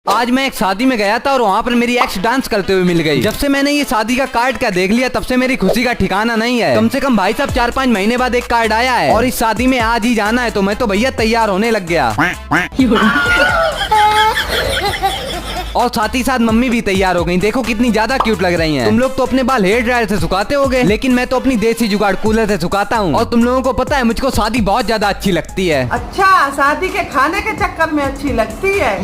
आज मैं एक शादी में गया था और वहाँ पर मेरी एक्स डांस करते हुए मिल गई। जब से मैंने ये शादी का कार्ड का देख लिया तब से मेरी खुशी का ठिकाना नहीं है। कम से कम भाई साहब 4-5 महीने बाद एक कार्ड आया है और इस शादी में आज ही जाना है, तो मैं तो भैया तैयार होने लग गया। और साथ ही साथ मम्मी भी तैयार हो गई। देखो कितनी ज्यादा क्यूट लग रही हैं। तुम लोग तो अपने बाल हेयर ड्रायर से सुखाते होगे, लेकिन मैं तो अपनी देसी जुगाड़ कूलर से सुखाता हूँ। और तुम लोगों को पता है मुझको शादी बहुत ज्यादा अच्छी लगती है। अच्छा, शादी के खाने के चक्कर में अच्छी लगती है।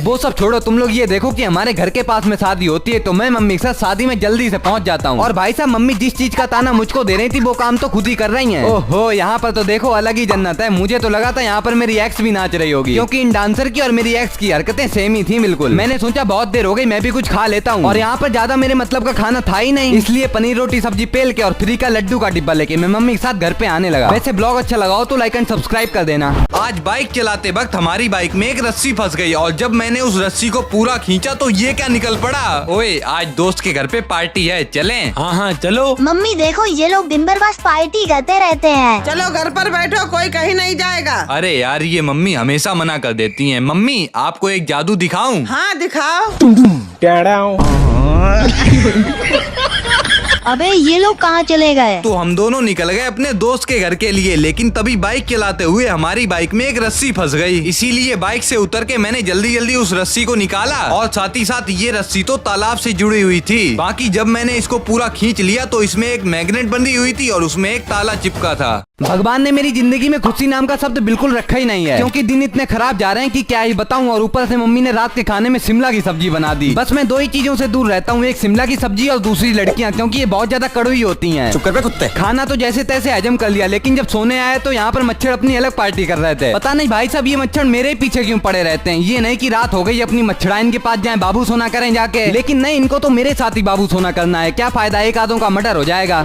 वो सब छोड़ो, तुम लोग ये देखो कि हमारे घर के पास में शादी होती है तो मैं मम्मी के साथ शादी में जल्दी से पहुंच जाता हूँ। और भाई साहब मम्मी जिस चीज का ताना मुझको दे रही थी वो काम तो खुद ही कर रही हैं। ओहो, यहाँ पर तो देखो अलग ही जन्नत है। मुझे तो लगा था यहाँ पर मेरी एक्स भी नाच रही होगी, क्योंकि इन डांसर की और मेरी एक्स की हरकतें सेम ही थी बिल्कुल। मैंने सोचा बहुत देर हो गई, मैं भी कुछ खा लेता हूँ। और यहाँ पर ज्यादा मेरे मतलब का खाना था ही नहीं, इसलिए पनीर रोटी सब्जी पेल के और फ्री का लड्डू का डिब्बा लेके मैं मम्मी के साथ घर पे आने लगा। वैसे ब्लॉग अच्छा लगा हो तो लाइक एंड सब्सक्राइब कर देना। आज बाइक चलाते वक्त हमारी बाइक में एक रस्सी फंस गई और जब मैंने उस रस्सी को पूरा खींचा तो ये क्या निकल पड़ा। ओए, आज दोस्त के घर पे पार्टी है, चलें? हाँ चलो। मम्मी देखो ये लोग दिन भर बस पार्टी करते रहते हैं। चलो घर पर बैठो, कोई कहीं नहीं जाएगा। अरे यार, ये मम्मी हमेशा मना कर देती हैं। मम्मी आपको एक जादू दिखाऊं? हाँ दिखाओ। अबे ये लोग कहाँ चले गए? तो हम दोनों निकल गए अपने दोस्त के घर के लिए, लेकिन तभी बाइक चलाते हुए हमारी बाइक में एक रस्सी फंस गई। इसीलिए बाइक से उतर के मैंने जल्दी जल्दी उस रस्सी को निकाला और साथ ही साथ ये रस्सी तो तालाब से जुड़ी हुई थी। बाकी जब मैंने इसको पूरा खींच लिया तो इसमें एक मैग्नेट बंधी हुई थी और उसमें एक ताला चिपका था। भगवान ने मेरी जिंदगी में खुशी नाम का शब्द बिल्कुल रखा ही नहीं है, क्योंकि दिन इतने खराब जा रहे हैं कि क्या ही बताऊं। और ऊपर से मम्मी ने रात के खाने में शिमला की सब्जी बना दी। बस मैं दो ही चीजों से दूर रहता हूँ, एक शिमला की सब्जी और दूसरी लड़कियाँ, क्योंकि ये बहुत ज्यादा कड़वी होती हैं। चुप कर बे कुत्ते। खाना तो जैसे तैसे हजम कर लिया, लेकिन जब सोने आए तो यहाँ पर मच्छर अपनी अलग पार्टी कर रहे थे। पता नहीं भाई साहब ये मच्छर मेरे पीछे क्यों पड़े रहते हैं। ये नहीं कि रात हो गई अपनी मच्छराइन के पास जाएं बाबू सोना करें जाके, लेकिन नहीं, इनको तो मेरे साथ ही बाबू सोना करना है। क्या फायदा, एक आधों का मर्डर हो जाएगा।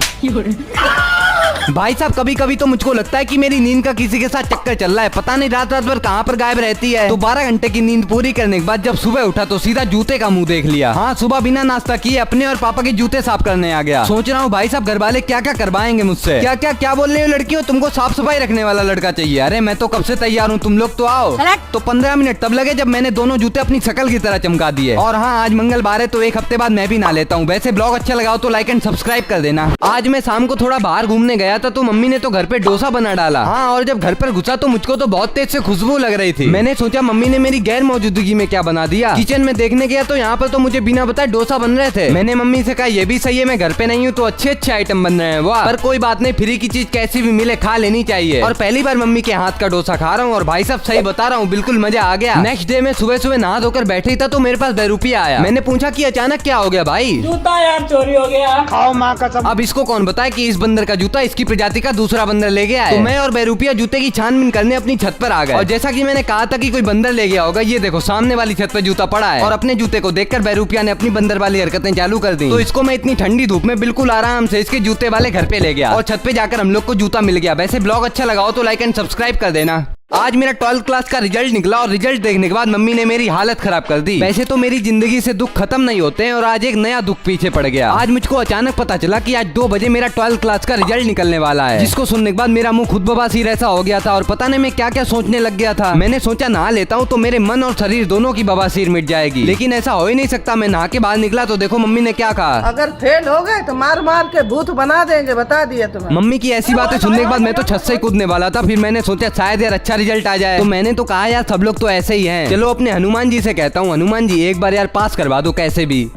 भाई साहब कभी कभी तो मुझको लगता है कि मेरी नींद का किसी के साथ चक्कर चल रहा है। पता नहीं रात रात भर कहाँ पर गायब रहती है। तो 12 घंटे की नींद पूरी करने के बाद जब सुबह उठा तो सीधा जूते का मुंह देख लिया। हाँ, सुबह बिना नाश्ता किए अपने और पापा के जूते साफ करने आ गया। सोच रहा हूँ भाई साहब घर वाले क्या क्या करवाएंगे मुझसे। क्या क्या क्या बोल रहे हो लड़कियों, तुमको साफ सफाई रखने वाला लड़का चाहिए? अरे मैं तो कब से तैयार हूँ, तुम लोग तो आओ। तो 15 मिनट तब लगे जब मैंने दोनों जूते अपनी शक्ल की तरह चमका दिए। और हाँ, आज मंगलवार है तो एक हफ्ते बाद मैं भी नहा लेता हूँ। वैसे ब्लॉग अच्छा लगा हो तो लाइक एंड सब्सक्राइब कर देना। आज मैं शाम को थोड़ा बाहर घूमने गया था तो मम्मी ने तो घर पे डोसा बना डाला। हाँ, और जब घर पर घुसा तो मुझको तो बहुत तेज से खुशबू लग रही थी। मैंने सोचा मम्मी ने मेरी गैर मौजूदगी में क्या बना दिया। किचन में देखने गया तो यहाँ पर तो मुझे बिना बताए डोसा बन रहे थे। मैंने मम्मी से कहा ये भी सही है, मैं घर पे नहीं हूँ तो अच्छे अच्छे आइटम बन रहे हैं। वाह, पर कोई बात नहीं, फ्री की चीज कैसी भी मिले खा लेनी चाहिए। और पहली बार मम्मी के हाथ का डोसा खा रहा हूँ और भाई साहब सही बता रहा हूँ बिल्कुल मजा आ गया। नेक्स्ट डे में सुबह सुबह नहा धोकर बैठे ही था तो मेरे पास 2 रुपया आया। मैंने पूछा कि अचानक क्या हो गया भाई? जूता यार चोरी हो गया। खाओ माँ कसम। अब इसको कौन बताए कि इस बंदर का जूता इसकी प्रजाति का दूसरा बंदर ले गया है। तो मैं और 2 रुपया जूते की छानबीन करने अपनी छत पर आ गए। और जैसा कि मैंने कहा था कि कोई बंदर ले गया होगा, ये देखो सामने वाली छत पर जूता पड़ा है। और अपने जूते को देखकर 2 रुपया ने अपनी बंदर वाली हरकतें चालू कर दी। तो इसको मैं इतनी ठंडी धूप में बिल्कुल आराम से इसके जूते वाले घर पे ले गया और छत पे जाकर हम लोग को जूता मिल गया। वैसे ब्लॉग अच्छा लगा हो तो लाइक एंड सब्सक्राइब कर देना। आज मेरा 12th क्लास का रिजल्ट निकला और रिजल्ट देखने के बाद मम्मी ने मेरी हालत खराब कर दी। वैसे तो मेरी जिंदगी से दुख खत्म नहीं होते हैं और आज एक नया दुख पीछे पड़ गया। आज मुझको अचानक पता चला कि आज 2 बजे मेरा 12th क्लास का रिजल्ट निकलने वाला है, जिसको सुनने के बाद मेरा मुंह खुद बवासीर ऐसा हो गया था और पता नहीं मैं क्या क्या सोचने लग गया था। मैंने सोचा नहा लेता हूँ तो मेरे मन और शरीर दोनों की बवासीर मिट जाएगी, लेकिन ऐसा हो ही नहीं सकता। मैं नहा के बाहर निकला तो देखो मम्मी ने क्या कहा, अगर फेल हो गए तो मार मार के भूत बना देंगे, बता दिया तुम्हें। मम्मी की ऐसी बातें सुनने के बाद मैं तो छत से ही कूदने वाला था। फिर मैंने सोचा शायद यार अच्छा रिजल्ट आ जाए। तो मैंने तो कहा यार सब लोग तो ऐसे ही हैं। चलो अपने हनुमान जी से कहता हूँ, हनुमान जी एक बार यार पास करवा दो कैसे भी।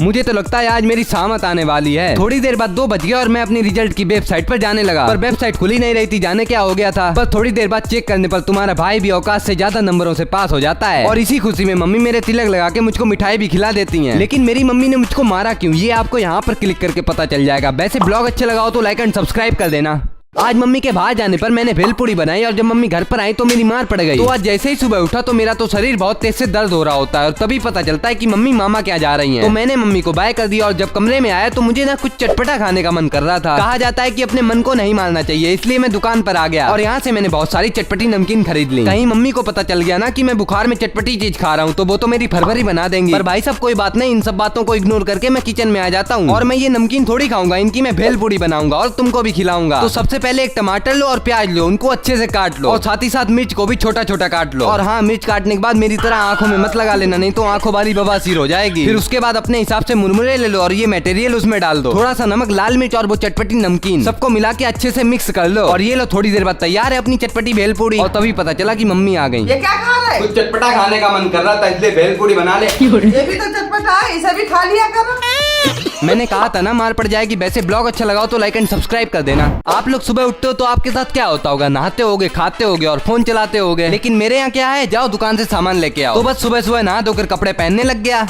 मुझे तो लगता है आज मेरी शामत आने वाली है। थोड़ी देर बाद 2 बज गया और मैं अपनी रिजल्ट की वेबसाइट पर जाने लगा, पर वेबसाइट खुली नहीं रही थी। जाने क्या हो गया था, बस थोड़ी देर बाद चेक करने पर तुम्हारा भाई भी औकात से ज्यादा नंबरों से पास हो जाता है। और इसी खुशी में मम्मी मेरे तिलक लगा के मुझको मिठाई भी खिला देती है। लेकिन मेरी मम्मी ने मुझको मारा क्यों, ये आपको यहाँ पर क्लिक करके पता चल जाएगा। वैसे ब्लॉग अच्छा लगा हो तो लाइक एंड सब्सक्राइब कर देना। आज मम्मी के बाहर जाने पर मैंने भेलपूरी बनाई और जब मम्मी घर पर आई तो मेरी मार पड़ गई। तो आज जैसे ही सुबह उठा तो मेरा तो शरीर बहुत तेज से दर्द हो रहा होता है और तभी पता चलता है कि मम्मी मामा क्या जा रही हैं। तो मैंने मम्मी को बाय कर दिया और जब कमरे में आया तो मुझे ना कुछ चटपटा खाने का मन कर रहा था। कहा जाता है कि अपने मन को नहीं मारना चाहिए, इसलिए मैं दुकान पर आ गया और यहाँ से मैंने बहुत सारी चटपटी नमकीन खरीद ली। कहीं मम्मी को पता चल गया ना कि मैं बुखार में चटपटी चीज खा रहा हूँ तो वो तो मेरी फरवरी बना देंगी। पर भाई साहब कोई बात नहीं, इन सब बातों को इग्नोर करके मैं किचन में आ जाता हूँ और मैं ये नमकीन थोड़ी खाऊंगा, इनकी मैं भेलपूरी बनाऊंगा और तुमको भी खिलाऊंगा। तो सबसे सबसे पहले एक टमाटर लो और प्याज लो, उनको अच्छे से काट लो और साथ ही साथ मिर्च को भी छोटा छोटा काट लो। और हाँ, मिर्च काटने के बाद मेरी तरह आंखों में मत लगा लेना, नहीं तो आंखों वाली बवासीर हो जाएगी। फिर उसके बाद अपने हिसाब से मुरमुरे ले लो और ये मटेरियल उसमें डाल दो, थोड़ा सा नमक, लाल मिर्च और वो चटपटी नमकीन, सबको मिला के अच्छे से मिक्स कर लो। और ये लो, थोड़ी देर बाद तैयार है अपनी चटपटी भेलपूरी। और तभी पता चला कि मम्मी आ गई। ये क्या खा रहे हैं? कुछ चटपटा खाने का मन कर रहा था, इसलिए भेलपूरी बना ले। ये भी तो चटपटा है, इसे भी खा लिया करो। मैंने कहा था ना मार पड़ जाएगी। वैसे ब्लॉग अच्छा लगा हो तो लाइक एंड सब्सक्राइब कर देना। आप लोग सुबह उठते हो तो आपके साथ क्या होता होगा? नहाते होगे, खाते होगे और फोन चलाते होगे। लेकिन मेरे यहाँ क्या है, जाओ दुकान से सामान लेके आओ। तो बस सुबह सुबह नहा धोकर कपड़े पहनने लग गया।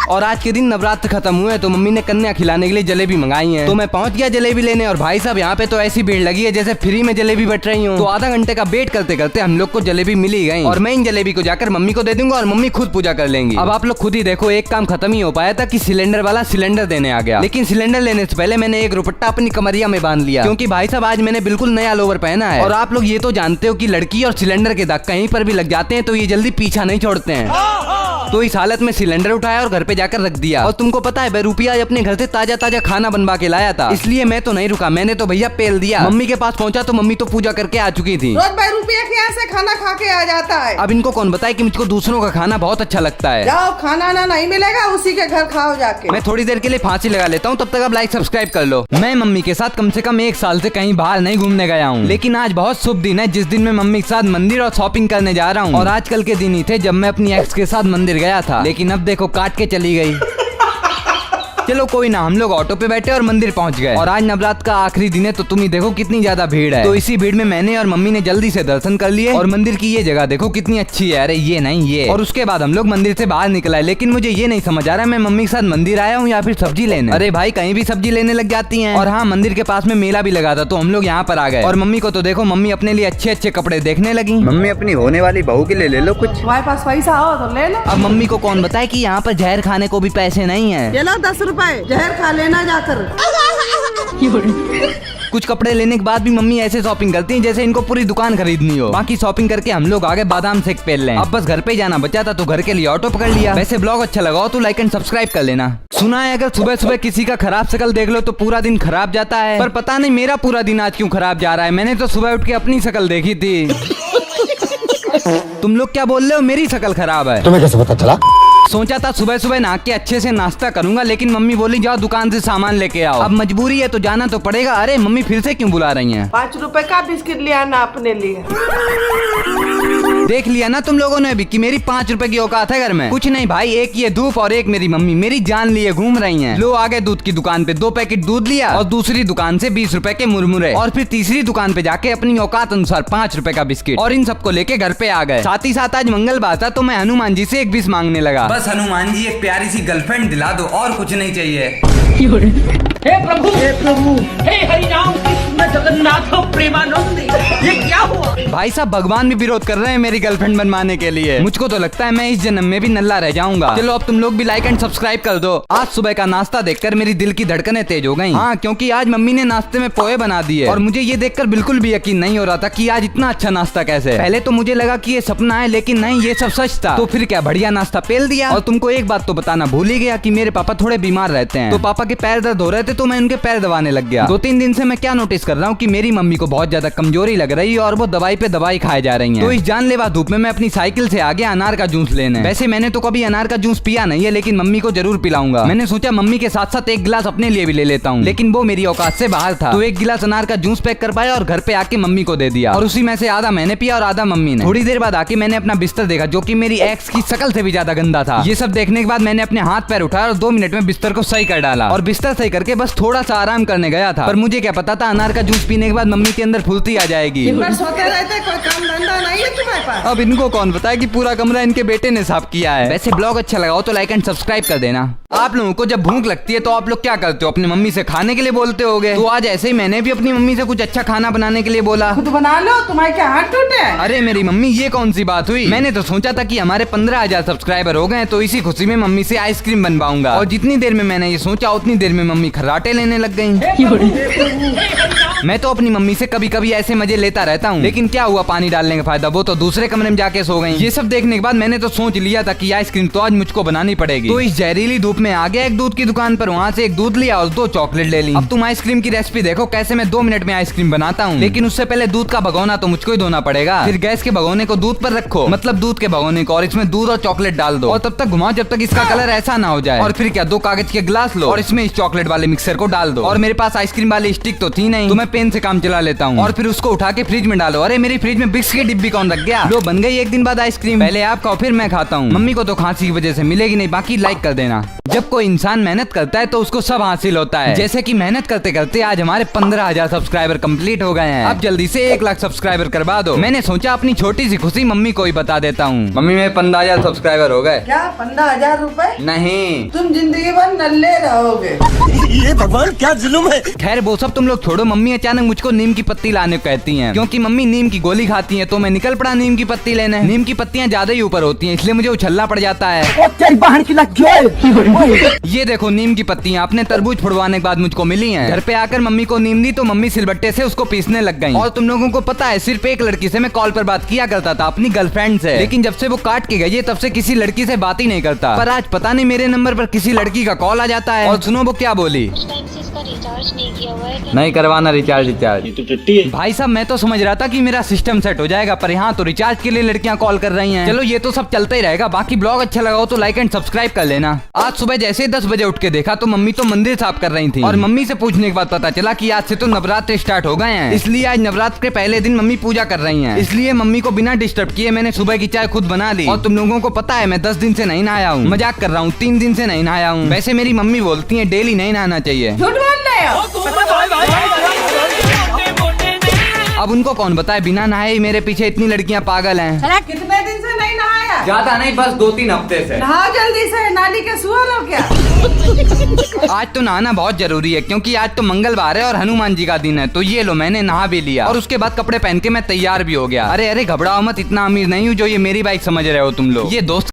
और आज के दिन नवरात्र खत्म हुए तो मम्मी ने कन्या खिलाने के लिए जलेबी मंगाई है। तो मैं पहुंच गया जलेबी लेने और भाई साहब यहाँ पे तो ऐसी भीड़ लगी है जैसे फ्री में जलेबी बट रही हूँ। तो आधा घंटे का वेट करते करते हम लोग को जलेबी मिल ही गई और मैं इन जलेबी को जाकर मम्मी को दे दूंगा और मम्मी खुद पूजा कर लेंगी। अब आप लोग खुद ही देखो, एक काम खत्म ही हो पाया था कि सिलेंडर वाला सिलेंडर देने आ गया। लेकिन सिलेंडर लेने से पहले मैंने एक दुपट्टा अपनी कमरिया में बांध लिया, क्योंकि भाई साहब आज मैंने बिल्कुल नया लोवर पहना है। और आप लोग ये तो जानते हो कि लड़की और सिलेंडर के दाग कहीं पर भी लग जाते हैं तो ये जल्दी पीछा नहीं छोड़ते हैं। तो इस हालत में सिलेंडर उठाया और घर पे जाकर रख दिया। और तुमको पता है, मैं रुपया अपने घर से ताजा ताजा खाना बनवा के लाया था, इसलिए मैं तो नहीं रुका, मैंने तो भैया पेल दिया। मम्मी के पास पहुंचा तो मम्मी तो पूजा करके आ चुकी थी। रोज भाई रुपया के यहाँ से खाना खा के आ जाता है। अब इनको कौन बताए कि मुझको दूसरों का खाना बहुत अच्छा लगता है। जाओ, खाना ना नहीं मिलेगा, उसी के घर खाओ जाके। मैं थोड़ी देर के लिए फांसी लगा लेता हूँ, तब तक आप लाइक सब्सक्राइब कर लो। मैं मम्मी के साथ कम से कम 1 साल से कहीं बाहर नहीं घूमने गया हूँ, लेकिन आज बहुत शुभ दिन है जिस दिन मैं मम्मी के साथ मंदिर और शॉपिंग करने जा रहा हूँ। और आजकल के दिन ही थे जब मैं अपनी एक्स के साथ मंदिर गया था, लेकिन अब देखो काट के चली गई। चलो कोई ना, हम लोग ऑटो पे बैठे और मंदिर पहुंच गए। और आज नवरात्र का आखिरी दिन है तो तुम ही देखो कितनी ज्यादा भीड़ है। तो इसी भीड़ में मैंने और मम्मी ने जल्दी से दर्शन कर लिए। और मंदिर की ये जगह देखो कितनी अच्छी है, अरे ये नहीं ये। और उसके बाद हम लोग मंदिर से बाहर निकला है, लेकिन मुझे ये नहीं समझ आ रहा मैं मम्मी के साथ मंदिर आया हूँ या फिर सब्जी लेने। अरे भाई, कहीं भी सब्जी लेने लग जाती है। और हाँ, मंदिर के पास में मेला भी लगा था तो हम लोग यहाँ पर आ गए। और मम्मी को तो देखो, मम्मी अपने लिए अच्छे अच्छे कपड़े देखने लगी। मम्मी अपनी होने वाली बहू के लिए ले लो कुछ। तुम्हारे पास पैसा हो तो ले लो। अब मम्मी को कौन बताए कि यहाँ पर जहर खाने को भी पैसे नहीं है। ये लो 10 रुपए, जहर खा लेना जाकर। कुछ कपड़े लेने के बाद भी मम्मी ऐसे शॉपिंग करती हैं जैसे इनको पूरी दुकान खरीदनी हो। बाकी शॉपिंग करके हम लोग आगे बादाम शेक पहन लें। अब बस घर पे जाना बचा था तो घर के लिए ऑटो पकड़ लिया। वैसे ब्लॉग अच्छा लगा हो तो लाइक एंड सब्सक्राइब कर लेना। सुना है अगर सुबह सुबह किसी का खराब शक्ल देख लो तो पूरा दिन खराब जाता है, पर पता नहीं मेरा पूरा दिन आज क्यों खराब जा रहा है। मैंने तो सुबह उठ के अपनी शक्ल देखी थी। तुम लोग क्या बोल रहे हो, मेरी शक्ल खराब है? तुम्हें कैसे पता चला? सोचा था सुबह सुबह नहा के अच्छे से नाश्ता करूंगा, लेकिन मम्मी बोली जाओ दुकान से सामान लेके आओ। अब मजबूरी है तो जाना तो पड़ेगा। अरे मम्मी फिर से क्यों बुला रही हैं? 5 रुपए का बिस्किट ले आना अपने लिए। देख लिया ना तुम लोगों ने भी कि मेरी 5 रुपए की औकात है घर में। कुछ नहीं भाई, एक ये धूप और एक मेरी मम्मी मेरी जान लिए घूम रही हैं। लो आ गए दूध की दुकान पे, 2 पैकेट दूध लिया और दूसरी दुकान से 20 रुपए के मुरमुरे, और फिर तीसरी दुकान पे जाके अपनी औकात अनुसार 5 रुपए का बिस्किट, और इन सबको लेके घर पे आ गए। साथ ही साथ आज मंगलवार था तो मैं हनुमान जी से एक विश मांगने लगा। बस हनुमान जी, एक प्यारी सी गर्लफ्रेंड दिला दो, और कुछ नहीं चाहिए। हे प्रभु, हे हरि राम कृष्ण जगन्नाथ प्रेमानंद, ये क्या हुआ? भाई साहब, भगवान भी विरोध कर रहे हैं मेरी गर्लफ्रेंड बनवाने के लिए। मुझको तो लगता है मैं इस जन्म में भी नल्ला रह जाऊंगा। चलो अब तुम लोग भी लाइक एंड सब्सक्राइब कर दो। आज सुबह का नाश्ता देखकर मेरी दिल की धड़कनें तेज हो गईं। हाँ, क्योंकि आज मम्मी ने नाश्ते में पोहे बना दिए और मुझे ये देखकर बिल्कुल भी यकीन नहीं हो रहा था कि आज इतना अच्छा नाश्ता कैसे। पहले तो मुझे लगा कि ये सपना है, लेकिन नहीं, ये सब सच था। तो फिर क्या बढ़िया नाश्ता पेल दिया। और तुमको एक बात तो बताना भूल ही गया कि मेरे पापा थोड़े बीमार रहते हैं, तो पापा के पैर दर्द हो रहे थे तो मैं उनके पैर दबाने लग गया। 2-3 दिन से मैं क्या नोटिस कर रहा हूँ कि मेरी मम्मी को बहुत ज्यादा कमजोरी लग रही है और वो दवाई पे दवाई खाए जा रही हैं। तो इस जानलेवा धूप में मैं अपनी साइकिल से आ गया अनार का जूस लेने। वैसे मैंने तो कभी अनार का जूस पिया नहीं है, लेकिन मम्मी को जरूर पिलाऊंगा। मैंने सोचा मम्मी के साथ साथ एक गिलास अपने लिए भी ले लेता हूँ, लेकिन वो मेरी औकात से बाहर था। तो 1 गिलास अनार का जूस पैक कर पाया और घर पे आके मम्मी को दे दिया, और उसी में से आधा मैंने पिया और आधा मम्मी ने। थोड़ी देर बाद आके मैंने अपना बिस्तर देखा जो कि मेरी एक्स की शक्ल से भी ज्यादा गंदा था। ये सब देखने के बाद मैंने अपने हाथ पैर उठाया और 2 मिनट में बिस्तर को सही कर डाला, और बिस्तर सही करके बस थोड़ा सा आराम करने गया था। पर मुझे क्या पता था अनार का जूस पीने के बाद मम्मी के अंदर फुलती आ जाएगी। दिन भर सोते रहते, कोई काम धंधा नहीं है तुम्हारे पास। अब इनको कौन बताए कि पूरा कमरा इनके बेटे ने साफ किया है। वैसे ब्लॉग अच्छा लगा हो तो लाइक एंड सब्सक्राइब कर देना। आप लोगों को जब भूख लगती है तो आप लोग क्या करते हो? अपनी मम्मी से खाने के लिए बोलते होगे। तो आज ऐसे ही मैंने भी अपनी मम्मी से कुछ अच्छा खाना बनाने के लिए बोला। खुद बना लो, तुम्हारे क्या हाथ टूटे? अरे मेरी मम्मी, ये कौन सी बात हुई? मैंने तो सोचा था कि हमारे 15,000 सब्सक्राइबर हो गए तो इसी खुशी में मम्मी से आइसक्रीम बनवाऊंगा, और जितनी देर में मैंने ये सोचा उतनी देर में मम्मी खर्राटे लेने लग गयी। मैं तो अपनी मम्मी से कभी कभी ऐसे मजे लेता रहता हूँ, लेकिन क्या हुआ पानी डालने का फायदा, वो तो दूसरे कमरे में जाके सो गई। ये सब देखने के बाद मैंने तो सोच लिया था कि आइसक्रीम तो आज मुझको बनानी पड़ेगी। तो इस जहरीली धूप में आ गया एक दूध की दुकान पर, वहाँ से एक दूध लिया और 2 चॉकलेट ले ली। अब तुम आइसक्रीम की रेसिपी देखो कैसे मैं 2 मिनट में आइसक्रीम बनाता हूँ। लेकिन उससे पहले दूध का भगोना तो मुझको ही धोना पड़ेगा। फिर गैस के भगोने को दूध पर रखो, मतलब दूध के भगोने को, और इसमें दूध और चॉकलेट डाल दो और तब तक घुमाओ जब तक इसका कलर ऐसा ना हो जाए। और फिर क्या 2 कागज के गिलास लो और इसमें इस चॉकलेट वाले मिक्सर को डाल दो। और मेरे पास आइसक्रीम वाली स्टिक तो थी नहीं, तो मैं पेन से काम चला लेता हूँ। और फिर उसको उठा के फ्रिज में डालो। अरे मेरी फ्रिज में बिस्किट की डिब्बी कौन रख गया। लो बन गई एक दिन बाद आइसक्रीम। पहले आप खाओ फिर मैं खाता हूँ। मम्मी को तो खांसी की वजह से मिलेगी नहीं, बाकी लाइक कर देना। जब कोई इंसान मेहनत करता है तो उसको सब हासिल होता है। जैसे कि मेहनत करते करते आज हमारे 15,000 सब्सक्राइबर कंप्लीट हो गए हैं। अब जल्दी से 1 लाख सब्सक्राइबर करवा दो। मैंने सोचा अपनी छोटी सी खुशी मम्मी को ही बता देता हूँ। मम्मी मेरे 15,000 सब्सक्राइबर हो गए। क्या 15,000 रुपए? नहीं, तुम जिंदगी भर नल्ले रहोगे। ये भगवान क्या जुल्म है। खैर वो सब तुम लोग छोड़ो। मम्मी अचानक मुझको नीम की पत्ती लाने को कहती हैं, क्योंकि मम्मी नीम की गोली खाती हैं। तो मैं निकल पड़ा नीम की पत्ती लेने। नीम की पत्तियां ज्यादा ही ऊपर होती हैं, इसलिए मुझे उछलना पड़ जाता है। ये देखो नीम की पत्तियां अपने तरबूज फुड़वाने के बाद मुझको मिली हैं। घर पे आकर मम्मी को नीम दी तो मम्मी सिलबट्टे से उसको पीसने लग गई। और तुम लोगों को पता है सिर्फ एक लड़की से मैं कॉल पर बात किया करता था, अपनी गर्लफ्रेंड से। लेकिन जब से वो काट के गई है तब से किसी लड़की से बात ही नहीं करता। पर आज पता नहीं मेरे नंबर पर किसी लड़की का कॉल आ जाता है। और सुनो वो क्या बोली, रिचार्ज नहीं किया हुआ है। नहीं करवाना रिचार्ज। ये तो टट्टी है। भाई साहब मैं तो समझ रहा था कि मेरा सिस्टम सेट हो जाएगा, पर यहाँ तो रिचार्ज के लिए लड़कियां कॉल कर रही हैं। चलो ये तो सब चलता ही रहेगा। बाकी ब्लॉग अच्छा लगा हो तो लाइक एंड सब्सक्राइब कर लेना। आज सुबह जैसे 10 बजे उठ के देखा तो मम्मी तो मंदिर साफ कर रही थी। और मम्मी से पूछने के बाद पता चला कि आज से तो नवरात्र स्टार्ट हो गए हैं, इसलिए आज नवरात्र के पहले दिन मम्मी पूजा कर रही हैं। इसलिए मम्मी को बिना डिस्टर्ब किए मैंने सुबह की चाय खुद बना ली। और तुम लोगों को पता है मैं 10 दिन से नहीं नहाया हूँ। मजाक कर रहा हूँ, 3 दिन से नहीं नहाया हूँ। वैसे मेरी मम्मी बोलती है डेली नहीं नहाना चाहिए। झूठ बोल रहे हो। अब उनको कौन बताए बिना नहाए ही मेरे पीछे इतनी लड़कियां पागल हैं। कितने दिन से नहीं नहाया? ज्यादा नहीं, बस 2-3 हफ्ते से। नहाओ जल्दी से, नाली के सुअर हो क्या? आज तो नहाना बहुत जरूरी है, क्योंकि आज तो मंगलवार है और हनुमान जी का दिन है। तो ये लो मैंने नहा भी लिया और उसके बाद कपड़े पहन के मैं तैयार भी हो गया। अरे घबराओ मत, इतना अमीर नहीं हूँ जो ये मेरी बाइक समझ रहे हो तुम लोग। ये दोस्त